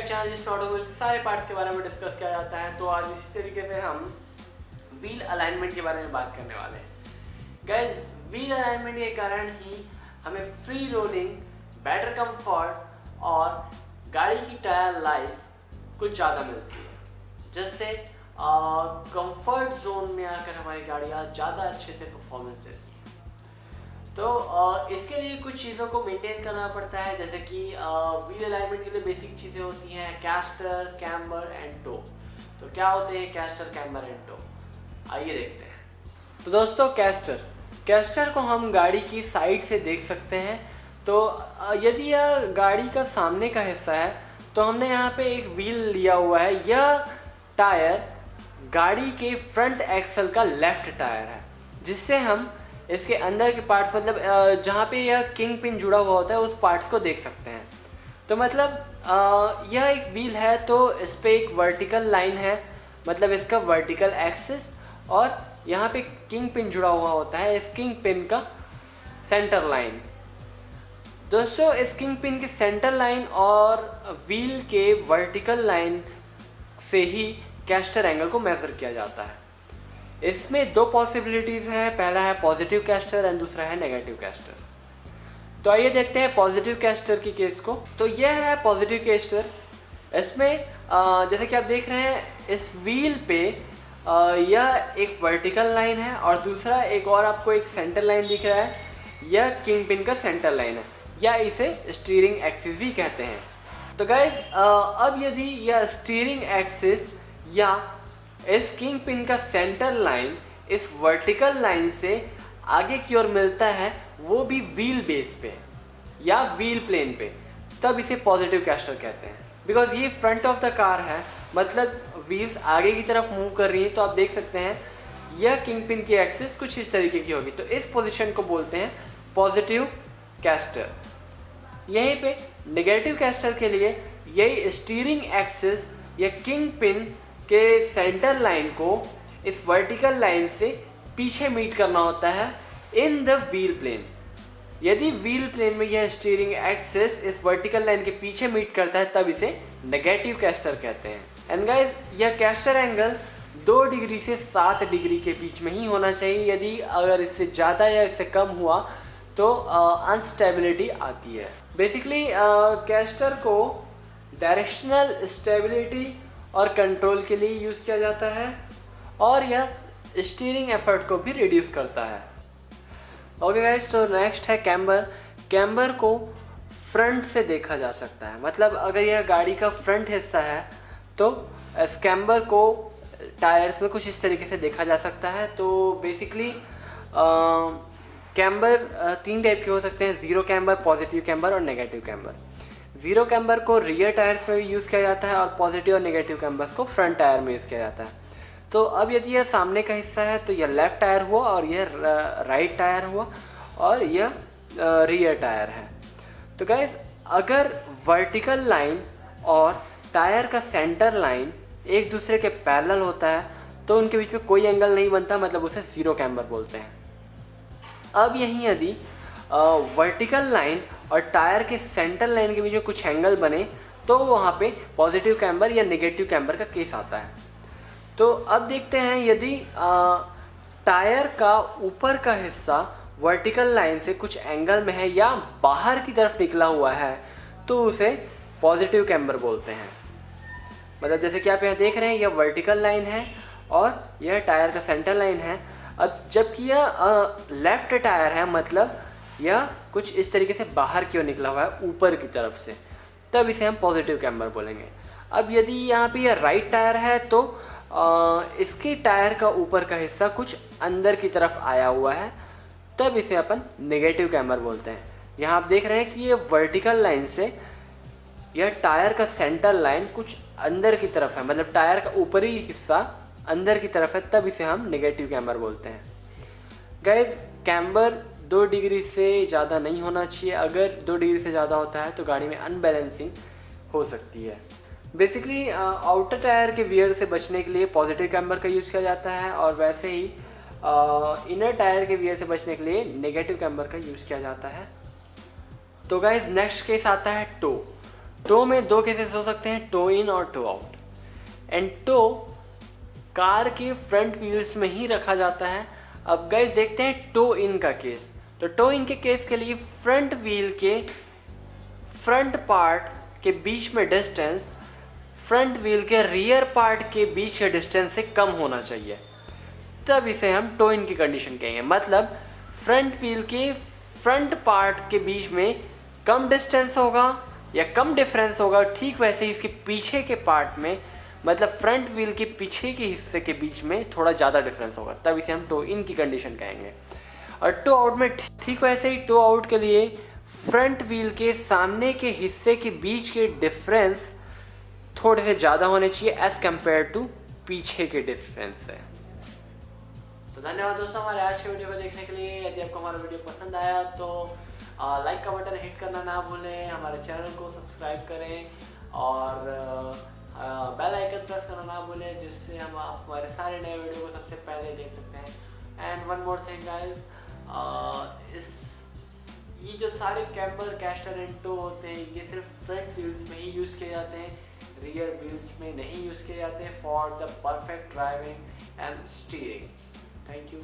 Channel जिसमें automobile के सारे पार्ट्स के बारे में डिस्कस किया जाता है। तो आज इसी तरीके से हम व्हील अलाइनमेंट के बारे में बात करने वाले हैं। गाइस, व्हील अलाइनमेंट के कारण ही हमें फ्री रोलिंग, बेटर कंफर्ट और गाड़ी की टायर लाइफ कुछ ज़्यादा मिलती है। जैसे कंफर्ट जोन में आकर हमारी गाड़ियाँ ज़्यादा अच्छे से परफॉर्मेंस देती हैं। तो इसके लिए कुछ चीज़ों को मेंटेन करना पड़ता है, जैसे कि व्हील अलाइनमेंट के लिए बेसिक चीज़ें होती हैं कैस्टर, कैम्बर एंड टो। तो क्या होते हैं कैस्टर, कैम्बर एंड टो, आइए देखते हैं। तो दोस्तों, कैस्टर को हम गाड़ी की साइड से देख सकते हैं। तो यदि यह गाड़ी का सामने का हिस्सा है तो हमने यहाँ पे एक व्हील लिया हुआ है। यह टायर गाड़ी के फ्रंट एक्सल का लेफ्ट टायर है, जिससे हम इसके अंदर के पार्ट्स, मतलब जहाँ पे यह किंग पिन जुड़ा हुआ होता है, उस पार्ट्स को देख सकते हैं। तो मतलब यह एक व्हील है, तो इस पे एक वर्टिकल लाइन है, मतलब इसका वर्टिकल एक्सिस, और यहाँ पे किंग पिन जुड़ा हुआ होता है, इस किंग पिन का सेंटर लाइन। दोस्तों, इस किंग पिन के सेंटर लाइन और व्हील के वर्टिकल लाइन से ही कैस्टर एंगल को मेजर किया जाता है। इसमें दो पॉसिबिलिटीज हैं, पहला है पॉजिटिव कैस्टर एंड दूसरा है नेगेटिव कैस्टर। तो आइए देखते हैं पॉजिटिव कैस्टर की केस को। तो यह है पॉजिटिव कैस्टर। इसमें जैसे कि आप देख रहे हैं, इस व्हील पे यह एक वर्टिकल लाइन है और दूसरा एक और आपको एक सेंटर लाइन दिख रहा है, यह किंग पिन का सेंटर लाइन है, या इसे स्टीयरिंग एक्सिस भी कहते हैं। तो गाइज, अब यदि यह स्टीयरिंग एक्सिस या इस किंग पिन का सेंटर लाइन इस वर्टिकल लाइन से आगे की ओर मिलता है, वो भी व्हील बेस पे या व्हील प्लेन पे, तब इसे पॉजिटिव कैस्टर कहते हैं। बिकॉज ये फ्रंट ऑफ द कार है, मतलब व्हील्स आगे की तरफ मूव कर रही हैं। तो आप देख सकते हैं यह किंग पिन की एक्सिस कुछ इस तरीके की होगी, तो इस पोजीशन को बोलते हैं पॉजिटिव कैस्टर। यहीं पे नेगेटिव कैस्टर के लिए यही स्टीयरिंग एक्सिस या किंग पिन के सेंटर लाइन को इस वर्टिकल लाइन से पीछे मीट करना होता है इन द व्हील प्लेन। यदि व्हील प्लेन में यह स्टीयरिंग एक्सिस इस वर्टिकल लाइन के पीछे मीट करता है, तब इसे नेगेटिव कैस्टर कहते हैं। एंड गाइस, यह कैस्टर एंगल 2 डिग्री से 7 डिग्री के बीच में ही होना चाहिए। यदि अगर इससे ज़्यादा या इससे कम हुआ तो अनस्टेबिलिटी आती है। बेसिकली कैस्टर को डायरेक्शनल स्टेबिलिटी और कंट्रोल के लिए यूज़ किया जाता है, और यह स्टीयरिंग एफर्ट को भी रिड्यूस करता है। ओके गाइस, तो नेक्स्ट है कैम्बर। कैम्बर को फ्रंट से देखा जा सकता है, मतलब अगर यह गाड़ी का फ्रंट हिस्सा है तो इस कैम्बर को टायर्स में कुछ इस तरीके से देखा जा सकता है। तो बेसिकली कैम्बर 3 टाइप के हो सकते हैं, जीरो कैम्बर, पॉजिटिव कैम्बर और नेगेटिव कैम्बर। जीरो कैम्बर को रियर टायर्स में भी यूज़ किया जाता है और पॉजिटिव और नेगेटिव कैम्बर्स को फ्रंट टायर में यूज़ किया जाता है। तो अब यदि यह सामने का हिस्सा है तो यह लेफ्ट टायर हुआ, और यह राइट टायर हुआ, और यह रियर टायर है। तो गाइस, अगर वर्टिकल लाइन और टायर का सेंटर लाइन एक दूसरे के पैरेलल होता है तो उनके बीच में कोई एंगल नहीं बनता, मतलब उसे जीरो कैम्बर बोलते हैं। अब यहीं यदि वर्टिकल लाइन और टायर के सेंटर लाइन के बीच में कुछ एंगल बने तो वहाँ पे पॉजिटिव कैम्बर या नेगेटिव कैम्बर का केस आता है। तो अब देखते हैं, यदि टायर का ऊपर का हिस्सा वर्टिकल लाइन से कुछ एंगल में है या बाहर की तरफ निकला हुआ है तो उसे पॉजिटिव कैम्बर बोलते हैं। मतलब जैसे कि आप यहाँ देख रहे हैं, यह वर्टिकल लाइन है और यह टायर का सेंटर लाइन है। अब जबकि यह लेफ्ट टायर है, मतलब यह कुछ इस तरीके से बाहर की ओर निकला हुआ है ऊपर की तरफ से, तब इसे हम पॉजिटिव कैम्बर बोलेंगे। अब यदि यहाँ पे यह राइट टायर है तो इसकी टायर का ऊपर का हिस्सा कुछ अंदर की तरफ आया हुआ है, तब इसे अपन नेगेटिव कैम्बर बोलते हैं। यहाँ आप देख रहे हैं कि ये वर्टिकल लाइन से यह टायर का सेंटर लाइन कुछ अंदर की तरफ है, मतलब टायर का ऊपरी हिस्सा अंदर की तरफ है, तब इसे हम नेगेटिव कैम्बर बोलते हैं। गाइज, कैम्बर 2 डिग्री से ज़्यादा नहीं होना चाहिए। अगर 2 डिग्री से ज़्यादा होता है तो गाड़ी में अनबैलेंसिंग हो सकती है। बेसिकली आउटर टायर के वियर से बचने के लिए पॉजिटिव कैम्बर का यूज़ किया जाता है, और वैसे ही इनर टायर के वियर से बचने के लिए नेगेटिव कैम्बर का यूज़ किया जाता है। तो गाइज, नेक्स्ट केस आता है टो। टो में दो केसेस हो सकते हैं, टो इन और toe out. And toe car के फ्रंट व्हील्स में ही रखा जाता है। अब गाइस देखते हैं टो इन का केस। तो टो इन के केस के लिए फ्रंट व्हील के फ्रंट पार्ट के बीच में डिस्टेंस फ्रंट व्हील के रियर पार्ट के बीच के डिस्टेंस से कम होना चाहिए, तब इसे हम टो इन की कंडीशन कहेंगे। मतलब फ्रंट व्हील के फ्रंट पार्ट के बीच में कम डिस्टेंस होगा या कम डिफरेंस होगा, ठीक वैसे ही इसके पीछे के पार्ट में, मतलब फ्रंट व्हील के पीछे के हिस्से के बीच में थोड़ा ज़्यादा डिफरेंस होगा, तब इसे हम टो इन की कंडीशन कहेंगे। और टो आउट में ठीक वैसे ही टो आउट के लिए फ्रंट व्हील के सामने के हिस्से के बीच के डिफरेंस थोड़े से ज़्यादा होने चाहिए एज कंपेयर टू पीछे के डिफरेंस से। तो धन्यवाद दोस्तों हमारे आज के वीडियो को देखने के लिए। यदि आपको हमारा वीडियो पसंद आया तो लाइक का बटन हिट करना ना भूलें, हमारे चैनल को सब्सक्राइब करें और बेल आइकन प्रेस करना ना भूलें, जिससे हम हमारे सारे नए वीडियो को सबसे पहले देख सकते हैं। And one more thing guys, ये जो सारे कैम्बर, कैस्टर एंड टो होते हैं, ये सिर्फ फ्रंट व्हील्स में ही यूज़ किए जाते हैं, रियर व्हील्स में नहीं यूज़ किए जाते for the perfect driving and steering. Thank you.